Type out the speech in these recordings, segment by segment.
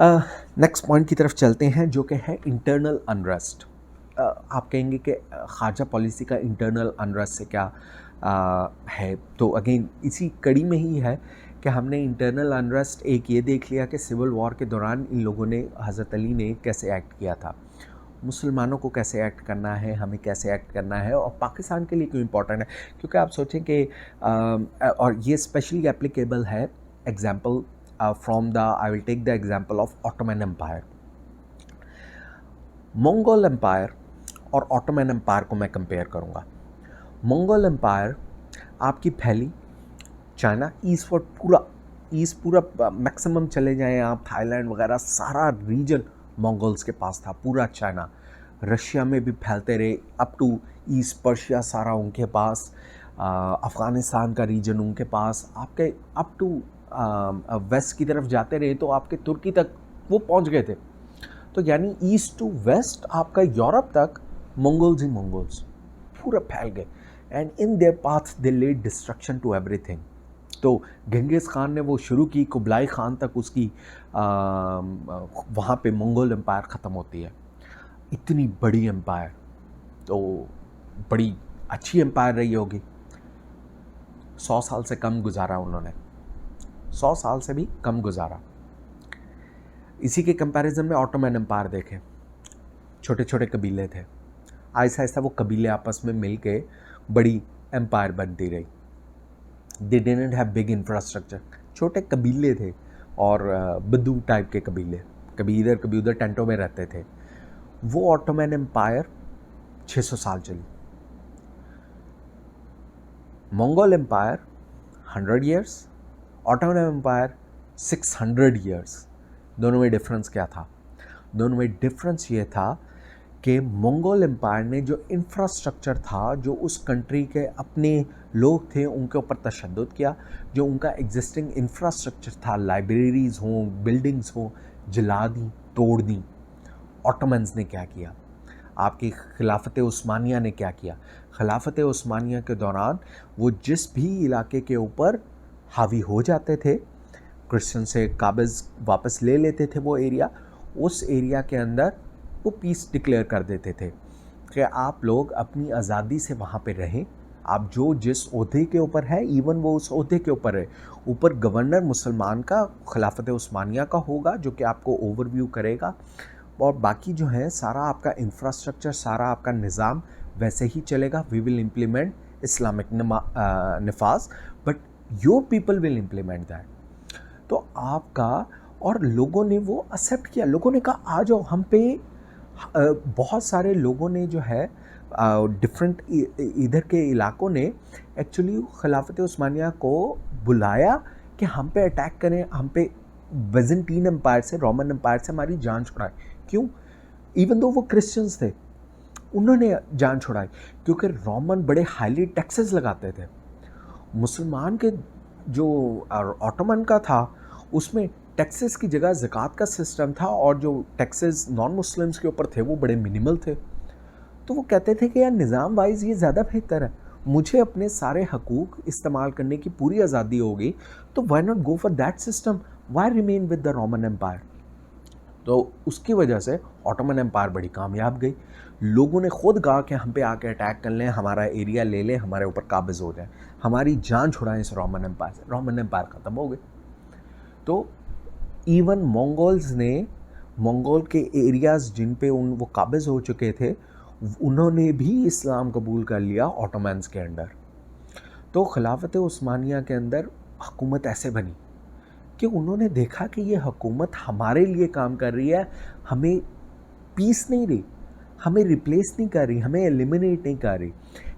Next point की तरफ चलते हैं जो कि है इंटरनल अनरेस्ट। आप कहेंगे कि खारजा पॉलिसी का इंटरनल अनरेस्ट से क्या है, तो अगेन इसी कड़ी में ही है कि हमने इंटरनल अनरेस्ट एक ये देख लिया कि सिविल वॉर के दौरान इन लोगों ने, हज़रत अली ने कैसे एक्ट किया था, मुसलमानों को कैसे एक्ट करना है, हमें कैसे एक्ट करना है, और पाकिस्तान के लिए क्यों इम्पोर्टेंट है। क्योंकि आप सोचें कि और ये स्पेशली एप्लीकेबल है, example from the, I will take the example of Ottoman empire. Mongol empire और ऑटोमन एम्पायर को मैं कंपेयर करूँगा। मंगोल एम्पायर आपकी फैली चाइना ईस्टवर्ड, पूरा मैक्सिमम चले जाएं आप, थाईलैंड वगैरह सारा रीजन मंगोल्स के पास था, पूरा चाइना। रशिया में भी फैलते रहे अप टू ईस्ट पर्शिया, सारा उनके पास। अफ़गानिस्तान का रीजन उनके पास, आपके अप टू वेस्ट की तरफ जाते रहे तो आपके तुर्की तक वो पहुंच गए थे। तो यानी ईस्ट टू वेस्ट आपका यूरोप तक मंगोल्स ही मंगोल्स पूरा फैल गए। And in their path they led destruction to everything. तो गंगेज़ खान ने वो शुरू की, कुबलाई खान तक उसकी वहाँ पे मंगोल एम्पायर ख़त्म होती है। इतनी बड़ी एम्पायर, तो बड़ी अच्छी एम्पायर रही होगी। 100 साल से कम गुजारा उन्होंने, 100 साल से भी कम गुजारा। इसी के कंपैरिजन में ऑटोमन एम्पायर देखें, छोटे छोटे कबीले थे, आहिस्ता आहिस्ता वो कबीले आपस में मिल के बड़ी एम्पायर बनती रही। They didn't have big infrastructure, छोटे कबीले थे और बद्दू टाइप के कबीले, कभी इधर कभी उधर टेंटों में रहते थे। वो ऑटोमन एम्पायर 600 साल चली। Mongol empire 100 years, Ottoman empire 600 years. दोनों में डिफरेंस क्या था? दोनों में डिफरेंस ये था कि मंगोल एम्पायर ने जो इंफ्रास्ट्रक्चर था, जो उस कंट्री के अपने लोग थे उनके ऊपर तशद्दुद किया, जो उनका एग्जिस्टिंग इंफ्रास्ट्रक्चर था, लाइब्रेरीज़ हों, बिल्डिंग्स हों, जला दी, तोड़ दी। ऑटोमन्स ने क्या किया? आपकी खिलाफत उस्मानिया ने क्या किया? खिलाफत उस्मानिया के दौरान वो जिस भी इलाके के ऊपर हावी हो जाते थे, क्रिश्चियन से काबिज वापस ले लेते थे वो एरिया, उस एरिया के अंदर वो पीस डिक्लेयर कर देते थे कि आप लोग अपनी आज़ादी से वहाँ पे रहें। आप जो जिस ओहदे के ऊपर है, इवन वो उस ओहदे के ऊपर है, ऊपर गवर्नर मुसलमान का, खिलाफत उस्मानिया का होगा, जो कि आपको ओवरव्यू करेगा, और बाकी जो है सारा आपका इंफ्रास्ट्रक्चर, सारा आपका निज़ाम वैसे ही चलेगा। वी विल इम्प्लीमेंट इस्लामिक नफाज, but your people will implement that. तो आपका, और लोगों ने वो एक्सेप्ट किया। लोगों ने कहा आ जाओ हम पे। बहुत सारे लोगों ने जो है डिफरेंट इधर के इलाकों ने एक्चुअली खिलाफत उस्मानिया को बुलाया कि हम पे अटैक करें, हम पे बिज़ंटीन एम्पायर से, रोमन एम्पायर से हमारी जान छुड़ाए। क्यों? इवन दो वो क्रिश्चियंस थे, उन्होंने जान छुड़ाई क्योंकि रोमन बड़े हाईली टैक्सेस लगाते थे। मुसलमान के जो ऑटोमन का था उसमें टैक्सेस की जगह ज़कात का सिस्टम था, और जो टैक्सेस नॉन मुस्लिम्स के ऊपर थे वो बड़े मिनिमल थे। तो वो कहते थे कि यार निज़ाम वाइज ये ज़्यादा बेहतर है, मुझे अपने सारे हकूक़ इस्तेमाल करने की पूरी आज़ादी होगी, तो why not go for that system, why remain with the Roman empire. तो उसकी वजह से ऑटोमन एम्पायर बड़ी कामयाब गई। लोगों ने खुद कहा कि हम पे आके अटैक कर लें, हमारा एरिया ले लें, हमारे ऊपर काबिज हो जाए, हमारी जान छुड़ाएं इस रोमन एम्पायर से। रोमन एम्पायर ख़त्म हो गए। तो इवन मंगोल्स ने, मंगोल के एरियाज़ जिन पे वो काबिज हो चुके थे, उन्होंने भी इस्लाम कबूल कर लिया ऑटोमन्स के अंडर। तो खिलाफत उस्मानिया के अंदर हुकूमत ऐसे बनी कि उन्होंने देखा कि ये हुकूमत हमारे लिए काम कर रही है, हमें पीस नहीं रही, हमें रिप्लेस नहीं कर रही, हमें एलिमिनेट नहीं कर रही।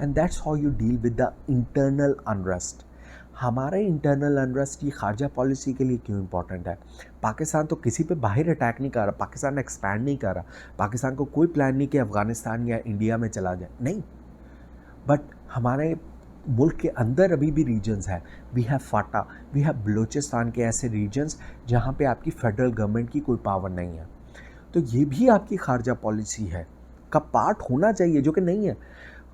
And that's how you deal with the internal unrest. हमारे इंटरनल अनरेस्ट ये खारजा पॉलिसी के लिए क्यों इंपॉर्टेंट है? पाकिस्तान तो किसी पे बाहर अटैक नहीं कर रहा, पाकिस्तान एक्सपैंड नहीं कर रहा, पाकिस्तान को कोई प्लान नहीं कि अफ़गानिस्तान या इंडिया में चला जाए, नहीं। बट हमारे मुल्क के अंदर अभी भी रीजन्स हैं। We have FATA, we have Balochistan के ऐसे रीजन्स जहाँ पे आपकी फेडरल गवर्नमेंट की कोई पावर नहीं है। तो ये भी आपकी खारजा पॉलिसी है का पार्ट होना चाहिए, जो कि नहीं है।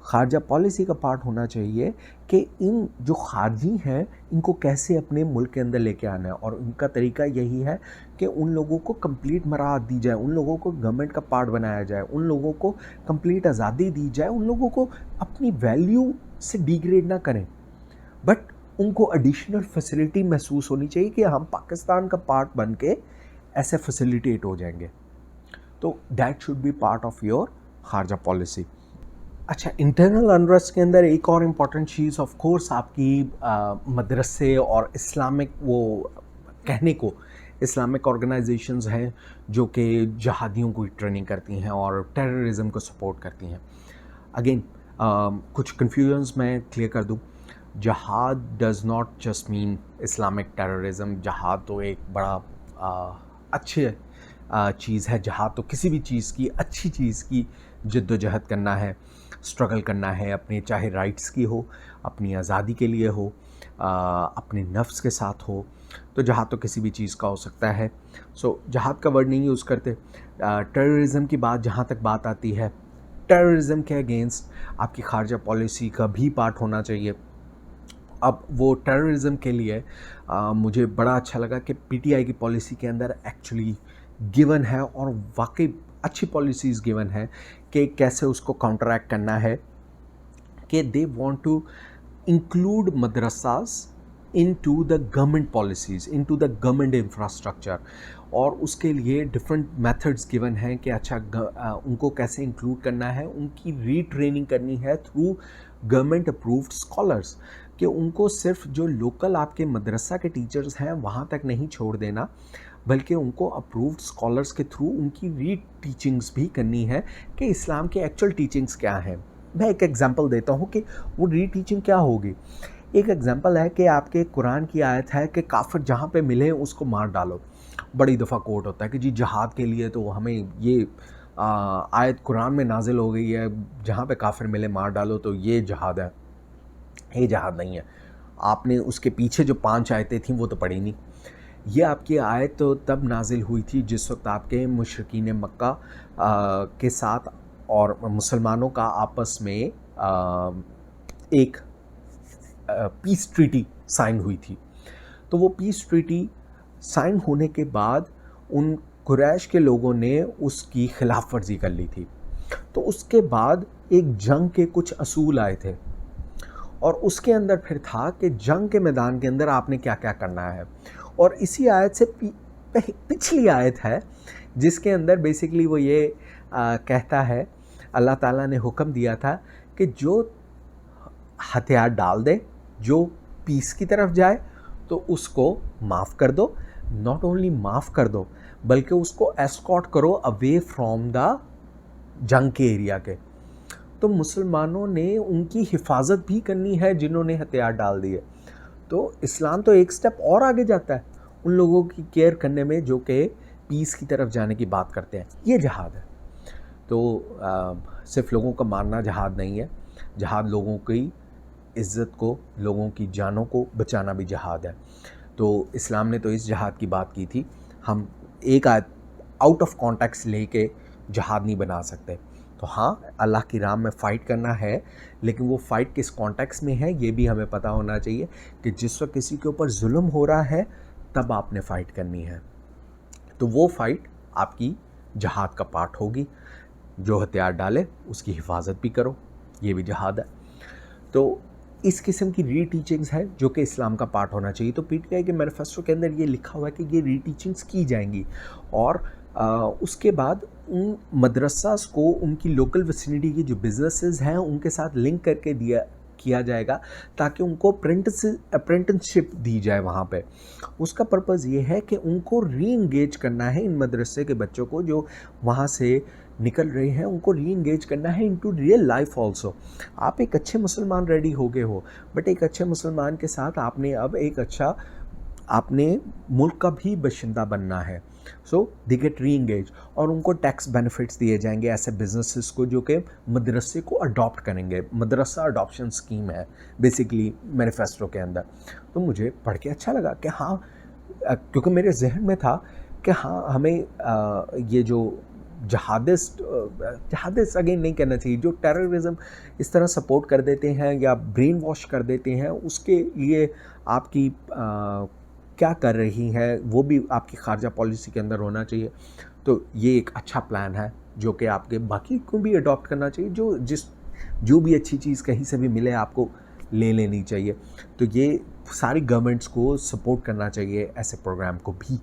खारजा पॉलिसी का पार्ट होना चाहिए कि इन जो खारजी हैं इनको कैसे अपने मुल्क के अंदर लेके आना है, और उनका तरीका यही है कि उन लोगों को कंप्लीट मराहत दी जाए, उन लोगों को गवर्नमेंट का पार्ट बनाया जाए, उन लोगों को कंप्लीट आज़ादी दी जाए, उन लोगों को अपनी वैल्यू से डिग्रेड ना करें, बट उनको एडिशनल फैसिलिटी महसूस होनी चाहिए कि हम पाकिस्तान का पार्ट बन के ऐसे फैसिलिटेट हो जाएंगे। तो that should be part of your खारजा पॉलिसी। अच्छा, इंटरनल अनरेस्ट के अंदर एक और इम्पॉर्टेंट चीज़ ऑफ कोर्स आपकी मदरसे और इस्लामिक वो कहने को इस्लामिक ऑर्गेनाइजेशंस हैं जो कि जहादियों को ट्रेनिंग करती हैं और टेररिज्म को सपोर्ट करती हैं। अगेन कुछ कन्फ्यूजन्स मैं क्लियर कर दूं, जहाद does not just mean Islamic terrorism. जहाद तो एक बड़ा अच्छे चीज़ है। जहाद तो किसी भी चीज़ की, अच्छी चीज़ की जद्दोजहद करना है, स्ट्रगल करना है, अपने चाहे राइट्स की हो, अपनी आज़ादी के लिए हो, अपने नफ्स के साथ हो, तो जहाद तो किसी भी चीज़ का हो सकता है। सो जहाद का वर्ड नहीं यूज़ करते। टेररिज्म की बात जहाँ तक बात आती है, टेररिज्म के अगेंस्ट आपकी खारजा पॉलिसी का भी पार्ट होना चाहिए। अब वो टेररिज्म के लिए मुझे बड़ा अच्छा लगा कि पीटीआई की पॉलिसी के अंदर एक्चुअली गिवन है, और वाकई अच्छी पॉलिसीज़ गिवन है कि कैसे उसको काउंटरैक्ट करना है, कि they want to include madrasas into the government policies, into the government infrastructure, और उसके लिए डिफरेंट मेथड्स गिवन हैं कि अच्छा उनको कैसे इंक्लूड करना है। उनकी रीट्रेनिंग करनी है थ्रू गवर्नमेंट अप्रूव्ड स्कॉलर्स, कि उनको सिर्फ जो लोकल आपके मदरसा के टीचर्स हैं वहाँ तक नहीं छोड़ देना, बल्कि उनको अप्रूव्ड स्कॉलर्स के थ्रू उनकी री टीचिंग्स भी करनी है कि इस्लाम के एक्चुअल टीचिंग्स क्या हैं। मैं एक एग्जांपल देता हूँ कि वो री टीचिंग क्या होगी। एक एग्जांपल है कि आपके कुरान की आयत है कि काफिर जहाँ पे मिले उसको मार डालो। बड़ी दफ़ा कोट होता है कि जी जहाद के लिए तो हमें ये आयत कुरान में नाजिल हो गई है, जहाँ पे काफिर मिले मार डालो, तो ये जहाद है। ये जहाद नहीं है। आपने उसके पीछे जो 5 आयतें थीं वो तो पढ़ी नहीं। ये आपकी आयत तो तब नाजिल हुई थी जिस वक्त आपके मुशरिकीन मक्का के साथ और मुसलमानों का आपस में एक पीस ट्रीटी साइन हुई थी। तो वो पीस ट्रीटी साइन होने के बाद उन कुरैश के लोगों ने उसकी खिलाफ वर्जी कर ली थी। तो उसके बाद एक जंग के कुछ असूल आए थे, और उसके अंदर फिर था कि जंग के मैदान के अंदर आपने क्या क्या करना है। और इसी आयत से पिछली आयत है जिसके अंदर बेसिकली वो ये कहता है, अल्लाह ताला ने हुक्म दिया था कि जो हथियार डाल दे, जो पीस की तरफ जाए, तो उसको माफ़ कर दो। नॉट ओनली माफ़ कर दो, बल्कि उसको एस्कॉर्ट करो अवे फ्रॉम द जंग के एरिया के। तो मुसलमानों ने उनकी हिफाजत भी करनी है जिन्होंने हथियार डाल दिए। तो इस्लाम तो एक स्टेप और आगे जाता है उन लोगों की केयर करने में जो कि पीस की तरफ जाने की बात करते हैं। ये जहाद है। तो सिर्फ लोगों का मारना जहाद नहीं है। जहाद लोगों की इज़्ज़त को, लोगों की जानों को बचाना भी जहाद है। तो इस्लाम ने तो इस जहाद की बात की थी। हम एक आउट ऑफ कॉन्टेक्स्ट लेके जहाद नहीं बना सकते। तो हाँ, अल्लाह की राह में फ़ाइट करना है, लेकिन वो फ़ाइट किस कॉन्टेक्स्ट में है ये भी हमें पता होना चाहिए कि जिस वक्त किसी के ऊपर जुल्म हो रहा है तब आपने फ़ाइट करनी है। तो वो फ़ाइट आपकी जहाद का पार्ट होगी। जो हथियार डाले उसकी हिफाजत भी करो, ये भी जहाद है। तो इस किस्म की री टीचिंग्स है जो कि इस्लाम का पार्ट होना चाहिए। तो पीटीआई के मैनिफेस्टो के अंदर ये लिखा हुआ है कि ये री टीचिंग्स की जाएंगी, और उसके बाद उन मदरसास को उनकी लोकल विसिनिटी की जो बिजनेसेस हैं उनके साथ लिंक करके किया जाएगा, ताकि उनको अप्रेंटिसशिप दी जाए वहाँ पे। उसका पर्पज़ ये है कि उनको री इंगेज करना है, इन मदरसे के बच्चों को जो वहाँ से निकल रहे हैं उनको री इंगेज करना है इनटू रियल लाइफ ऑल्सो। आप एक अच्छे मुसलमान रेडी हो गए हो, बट एक अच्छे मुसलमान के साथ आपने अब एक अच्छा आपने मुल्क का भी बाशिंदा बनना है। सो दे गेट री इंगेज, और उनको टैक्स बेनिफिट्स दिए जाएंगे ऐसे बिजनेसेस को जो कि मदरसे को अडॉप्ट करेंगे। मदरसा अडॉप्शन स्कीम है बेसिकली मैनिफेस्टो के अंदर। तो मुझे पढ़ के अच्छा लगा कि हाँ, क्योंकि मेरे जहन में था कि हाँ हमें ये जो जहादिस्ट अगेन नहीं कहना चाहिए, जो टेररिज्म इस तरह सपोर्ट कर देते हैं या ब्रेन वॉश कर देते हैं, उसके लिए आपकी क्या कर रही है वो भी आपकी खारजा पॉलिसी के अंदर होना चाहिए। तो ये एक अच्छा प्लान है जो कि आपके बाकी को भी अडॉप्ट करना चाहिए। जो भी अच्छी चीज़ कहीं से भी मिले आपको ले लेनी चाहिए। तो ये सारी गवर्नमेंट्स को सपोर्ट करना चाहिए ऐसे प्रोग्राम को भी।